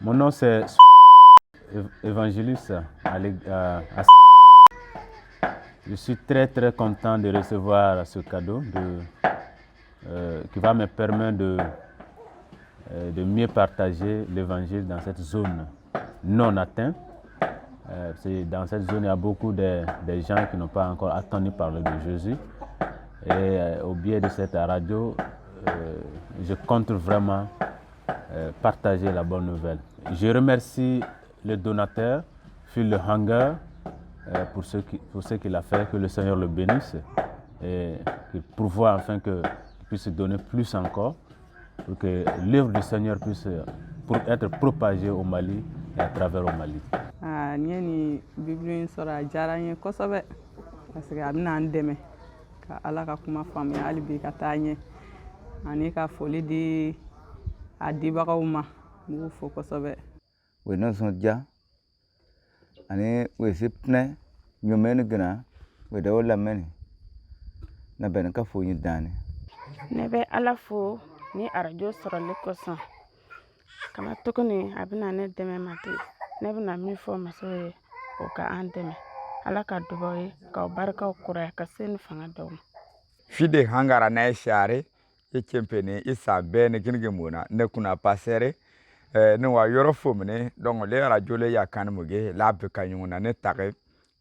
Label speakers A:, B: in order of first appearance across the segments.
A: Mon nom c'est évangéliste Je suis très content de recevoir ce cadeau qui va me permettre de mieux partager l'évangile dans cette zone non atteinte. Dans cette zone, il y a beaucoup de gens qui n'ont pas encore entendu parler de Jésus. Et au biais de cette radio, je compte vraiment partager la bonne nouvelle. Je remercie le donateur, Phil Le Hanger, pour ce qu'il a fait, que le Seigneur le bénisse et qu'il pourvoie afin qu'il puisse donner plus encore pour que l'œuvre du Seigneur puisse être propagée au Mali et à travers au Mali.
B: Ni Bible sera jaranye kosobe parce que abna ndeme ka ala ka kuma fami ali bi ka tanye ani ka foli di adibagaw ma mu fo kosobe
C: we no so ja ani we sipne nyomene gna we da wala meni na ben ka fo nyidane
D: nebe ala fo ni arajo soro le kosan kama tokoni abna ne deme mate nebe na mi fo masoye o ka andeme ala ka duboye ka barka kura ka sen fanga dom
E: fide hangara na share e kempene isa bene kinge mona ne kuna pasere ne wa yoro fomne donc le radio le yakan muge la be kanyuna ne tare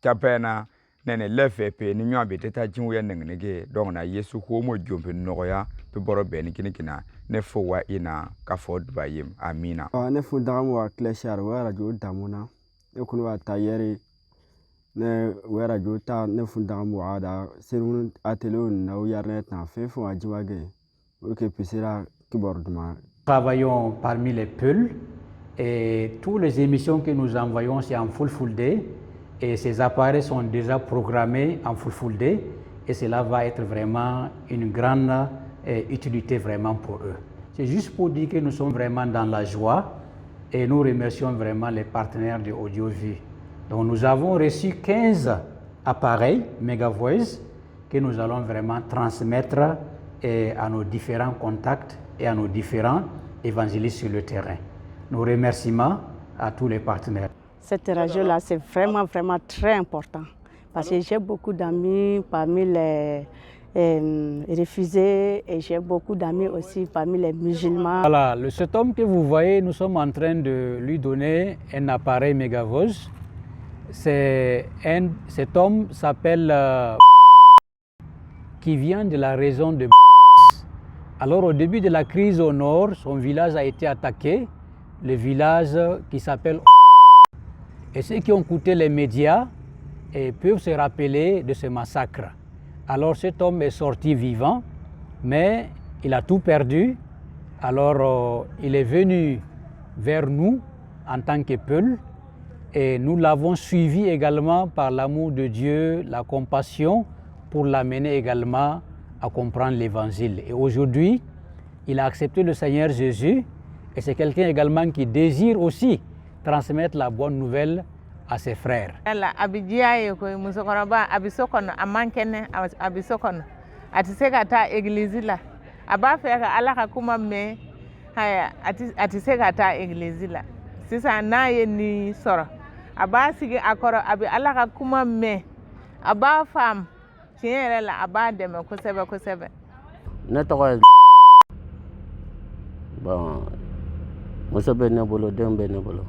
E: tapena ne lefe pe ni nyo be teta jinwo ya nenge donc na yesu ko mo jombe noya be boro bene kinikina ne fo wa ina ka fo dubayim amina
F: ne fu damu wa kleshar wa radio damuna e kun wa tayeri ne wa radio ta ne fu damu wa da serun atelo na yarnet na fe fo ajiwage pour que puissera kiborduma.
G: Travaillons parmi les Peuls et toutes les émissions que nous envoyons c'est en full day et ces appareils sont déjà programmés en full day et cela va être vraiment une grande utilité vraiment pour eux. C'est juste pour dire que nous sommes vraiment dans la joie et nous remercions vraiment les partenaires de AudioVue. Donc nous avons reçu 15 appareils Megavoice que nous allons vraiment transmettre à nos différents contacts et à nos différents évangélistes sur le terrain. Nos remerciements à tous les partenaires.
H: Cette radio-là, c'est vraiment très important parce que j'ai beaucoup d'amis parmi les réfugiés et j'ai beaucoup d'amis aussi parmi les musulmans.
G: Voilà, cet homme que vous voyez, nous sommes en train de lui donner un appareil Megavoice. Cet homme s'appelle qui vient de la région de Alors au début de la crise au nord, son village a été attaqué, le village qui s'appelle et ceux qui ont écouté les médias peuvent se rappeler de ce massacre. Alors cet homme est sorti vivant, mais il a tout perdu. Alors il est venu vers nous en tant que Peul et nous l'avons suivi également par l'amour de Dieu, la compassion pour l'amener également à comprendre l'évangile. Et aujourd'hui, il a accepté le Seigneur Jésus et c'est quelqu'un également qui désire aussi transmettre la bonne nouvelle à ses frères.
I: Bon, muso bɛ ne bolo denw bɛ ne bolo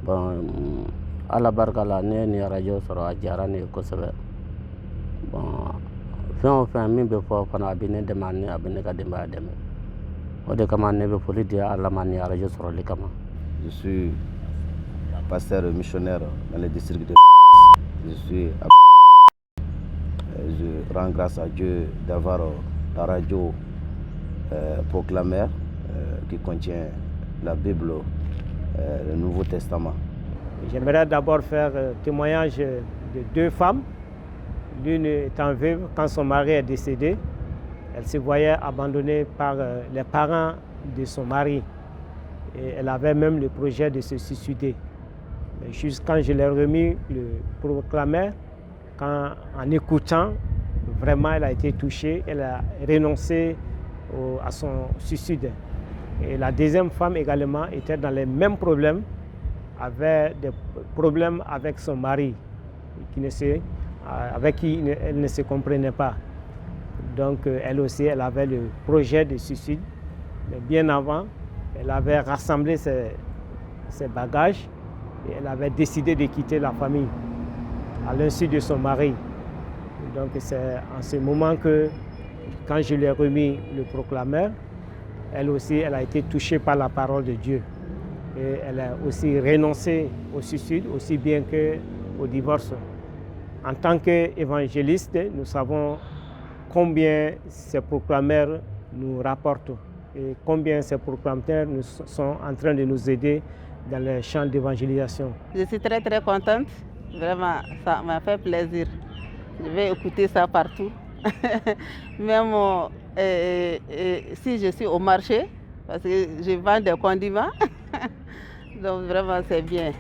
I: bon ala barika la ne ni radio sɔrɔ a diyara ne ye kosɛbɛ bon fɛn o fɛn min bɛ fɔ fana a bɛ ne dɛmɛ ani a bɛ ne ka denbaya dɛmɛ o de kama ne bɛ foli di ala ma ni radio sɔrɔli kama.
C: Je suis pasteur missionnaire dans le district de je rends grâce à Dieu d'avoir la radio proclameur qui contient la Bible, le Nouveau Testament.
J: J'aimerais d'abord faire témoignage de deux femmes. L'une étant veuve, quand son mari est décédé, elle se voyait abandonnée par les parents de son mari. Et elle avait même le projet de se suicider. Mais juste quand je l'ai remis le proclameur, en écoutant, vraiment elle a été touchée, elle a renoncé à son suicide. Et la deuxième femme également était dans les mêmes problèmes, avait des problèmes avec son mari, avec qui elle ne se comprenait pas. Donc elle aussi, elle avait le projet de suicide, mais bien avant, elle avait rassemblé ses bagages et elle avait décidé de quitter la famille à l'insu de son mari. Donc c'est en ce moment que, quand je lui ai remis le proclameur, elle aussi, elle a été touchée par la parole de Dieu. Et elle a aussi renoncé au suicide, aussi bien qu'au divorce. En tant qu'évangéliste, nous savons combien ces proclameurs nous rapportent et combien ces proclameurs sont en train de nous aider dans les champs d'évangélisation.
B: Je suis très très contente, vraiment ça m'a fait plaisir. Je vais écouter ça partout, même si je suis au marché, parce que je vends des condiments, donc vraiment c'est bien.